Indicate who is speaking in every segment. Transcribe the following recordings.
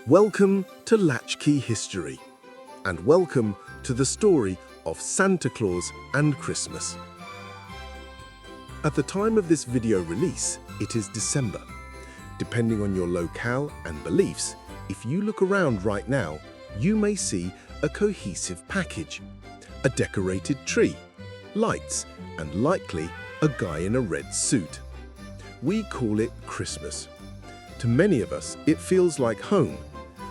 Speaker 1: Welcome to Latchkey History, and welcome to the story of Santa Claus and Christmas. At the time of this video release, it is December. Depending on your locale and beliefs, if you look around right now, you may see a cohesive package, a decorated tree, lights, and likely a guy in a red suit. We call it Christmas. To many of us, it feels like home.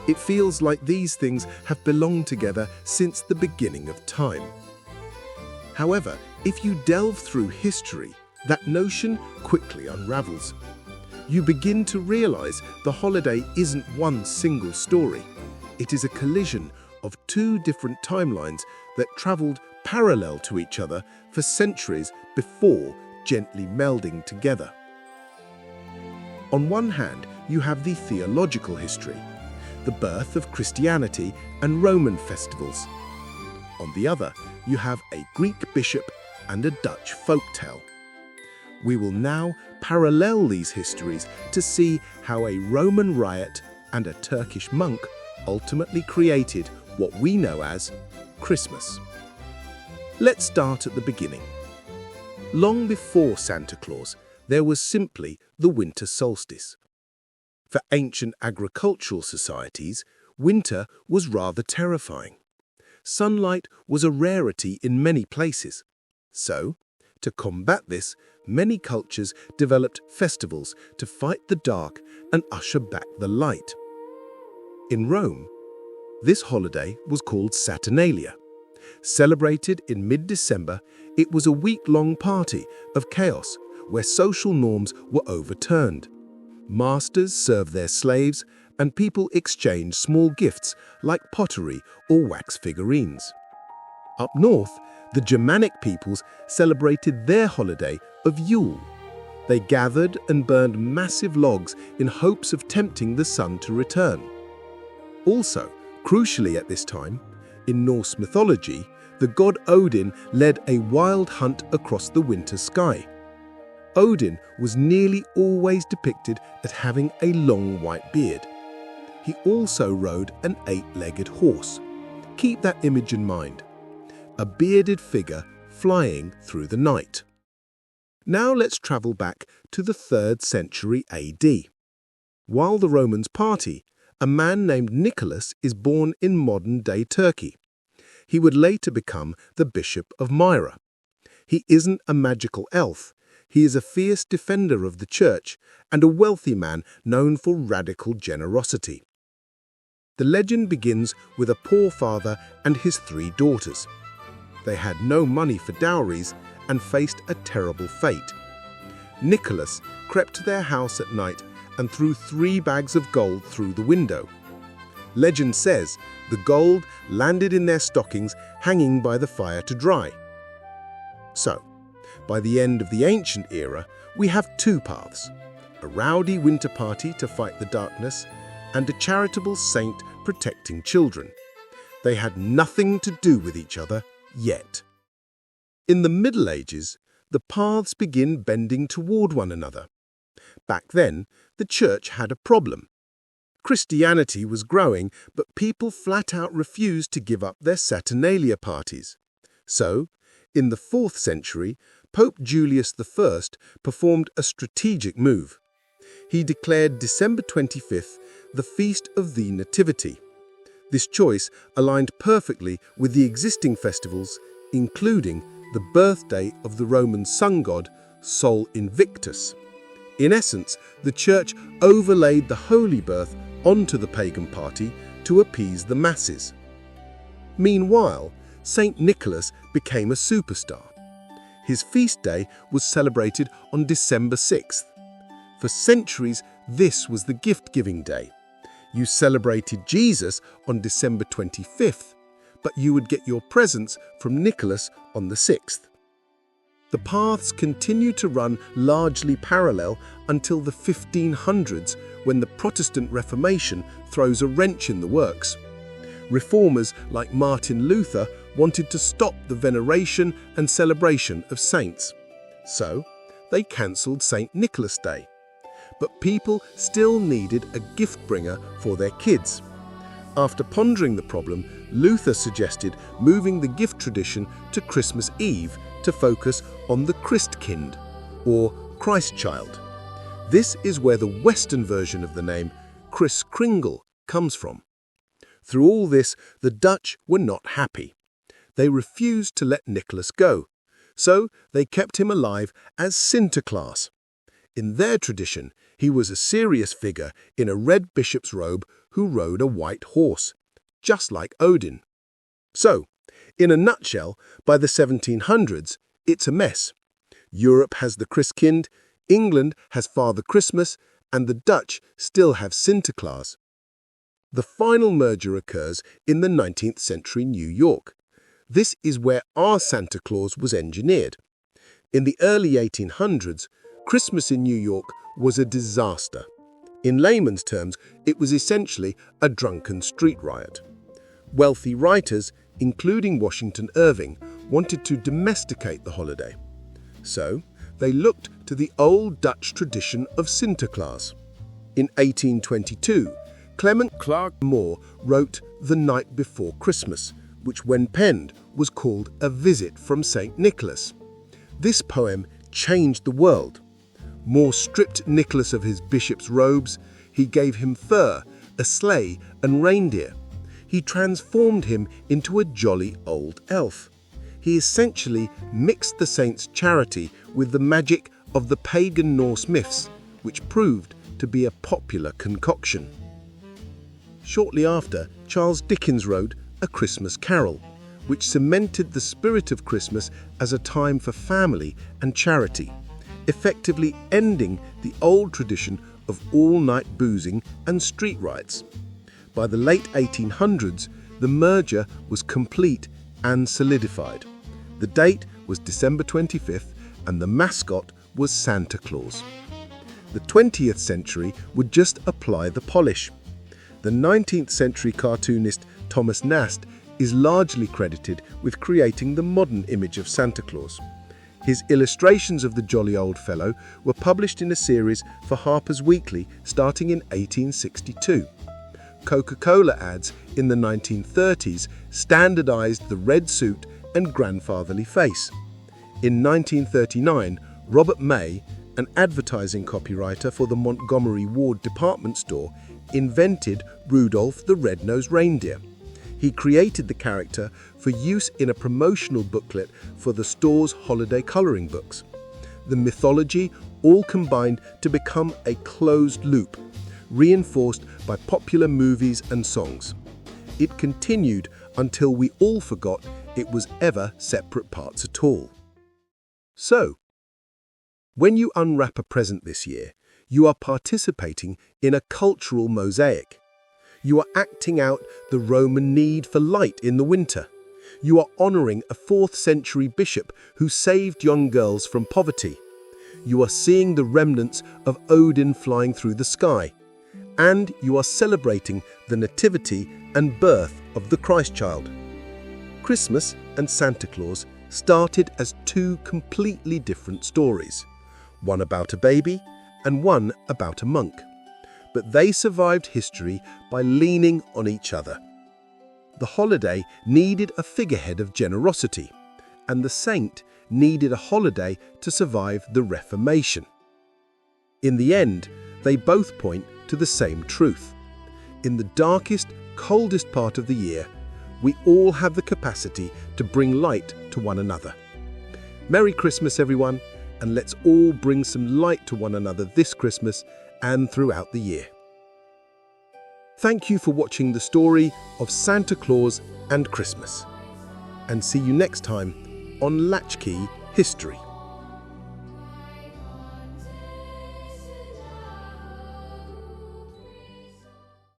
Speaker 1: It feels like these things have belonged together since the beginning of time. However, if you delve through history, that notion quickly unravels. You begin to realize the holiday isn't one single story. It is a collision of two different timelines that traveled parallel to each other for centuries before gently melding together. On one hand, you have the theological history, the birth of Christianity and Roman festivals. On the other, you have a Greek bishop and a Dutch folktale. We will now parallel these histories to see how a Roman riot and a Turkish monk ultimately created what we know as Christmas. Let's start at the beginning. Long before Santa Claus, there was simply the winter solstice. For ancient agricultural societies, winter was rather terrifying. Sunlight was a rarity in many places. So, to combat this, many cultures developed festivals to fight the dark and usher back the light. In Rome, this holiday was called Saturnalia. Celebrated in mid-December, it was a week-long party of chaos where social norms were overturned. Masters served their slaves, and people exchanged small gifts like pottery or wax figurines. Up north, the Germanic peoples celebrated their holiday of Yule. They gathered and burned massive logs in hopes of tempting the sun to return. Also, crucially at this time, in Norse mythology, the god Odin led a wild hunt across the winter sky. Odin was nearly always depicted as having a long white beard. He also rode an 8-legged horse. Keep that image in mind. A bearded figure flying through the night. Now let's travel back to the 3rd century AD. While the Romans party, a man named Nicholas is born in modern-day Turkey. He would later become the Bishop of Myra. He isn't a magical elf. He is a fierce defender of the church and a wealthy man known for radical generosity. The legend begins with a poor father and his 3 daughters. They had no money for dowries and faced a terrible fate. Nicholas crept to their house at night and threw 3 bags of gold through the window. Legend says the gold landed in their stockings hanging by the fire to dry. So, by the end of the ancient era, we have 2 paths: a rowdy winter party to fight the darkness and a charitable saint protecting children. They had nothing to do with each other yet. In the Middle Ages, the paths begin bending toward one another. Back then, the church had a problem. Christianity was growing, but people flat out refused to give up their Saturnalia parties. So, in the 4th century, Pope Julius I performed a strategic move. He declared December 25th the Feast of the Nativity. This choice aligned perfectly with the existing festivals, including the birthday of the Roman sun god Sol Invictus. In essence, the church overlaid the holy birth onto the pagan party to appease the masses. Meanwhile, Saint Nicholas became a superstar. His feast day was celebrated on December 6th. For centuries, this was the gift-giving day. You celebrated Jesus on December 25th, but you would get your presents from Nicholas on the 6th. The paths continued to run largely parallel until the 1500s, when the Protestant Reformation throws a wrench in the works. Reformers like Martin Luther wanted to stop the veneration and celebration of saints. So, they cancelled St. Nicholas Day. But people still needed a gift bringer for their kids. After pondering the problem, Luther suggested moving the gift tradition to Christmas Eve to focus on the Christkind, or Christ child. This is where the Western version of the name, Kris Kringle, comes from. Through all this, the Dutch were not happy. They refused to let Nicholas go, so they kept him alive as Sinterklaas. In their tradition, he was a serious figure in a red bishop's robe who rode a white horse, just like Odin. So, in a nutshell, by the 1700s, it's a mess. Europe has the Christkind, England has Father Christmas, and the Dutch still have Sinterklaas. The final merger occurs in the 19th century New York. This is where our Santa Claus was engineered. In the early 1800s, Christmas in New York was a disaster. In layman's terms, it was essentially a drunken street riot. Wealthy writers, including Washington Irving, wanted to domesticate the holiday. So, they looked to the old Dutch tradition of Sinterklaas. In 1822, Clement Clarke Moore wrote The Night Before Christmas, which when penned was called A Visit from St. Nicholas. This poem changed the world. Moore stripped Nicholas of his bishop's robes. He gave him fur, a sleigh, and reindeer. He transformed him into a jolly old elf. He essentially mixed the saint's charity with the magic of the pagan Norse myths, which proved to be a popular concoction. Shortly after, Charles Dickens wrote A Christmas Carol, which cemented the spirit of Christmas as a time for family and charity, effectively ending the old tradition of all-night boozing and street riots. By the late 1800s, the merger was complete and solidified. The date was December 25th, and the mascot was Santa Claus. The 20th century would just apply the polish. The 19th century cartoonist Thomas Nast is largely credited with creating the modern image of Santa Claus. His illustrations of the jolly old fellow were published in a series for Harper's Weekly starting in 1862. Coca-Cola ads in the 1930s standardized the red suit and grandfatherly face. In 1939, Robert May, an advertising copywriter for the Montgomery Ward department store, invented Rudolph the Red-Nosed Reindeer. He created the character for use in a promotional booklet for the store's holiday coloring books. The mythology all combined to become a closed loop, reinforced by popular movies and songs. It continued until we all forgot it was ever separate parts at all. So, when you unwrap a present this year, you are participating in a cultural mosaic. You are acting out the Roman need for light in the winter. You are honoring a 4th century bishop who saved young girls from poverty. You are seeing the remnants of Odin flying through the sky. And you are celebrating the nativity and birth of the Christ child. Christmas and Santa Claus started as two completely different stories, one about a baby and one about a monk. But they survived history by leaning on each other. The holiday needed a figurehead of generosity, and the saint needed a holiday to survive the Reformation. In the end, they both point to the same truth. In the darkest, coldest part of the year, we all have the capacity to bring light to one another. Merry Christmas, everyone, and let's all bring some light to one another this Christmas and throughout the year. Thank you for watching the story of Santa Claus and Christmas. And see you next time on Latchkey History.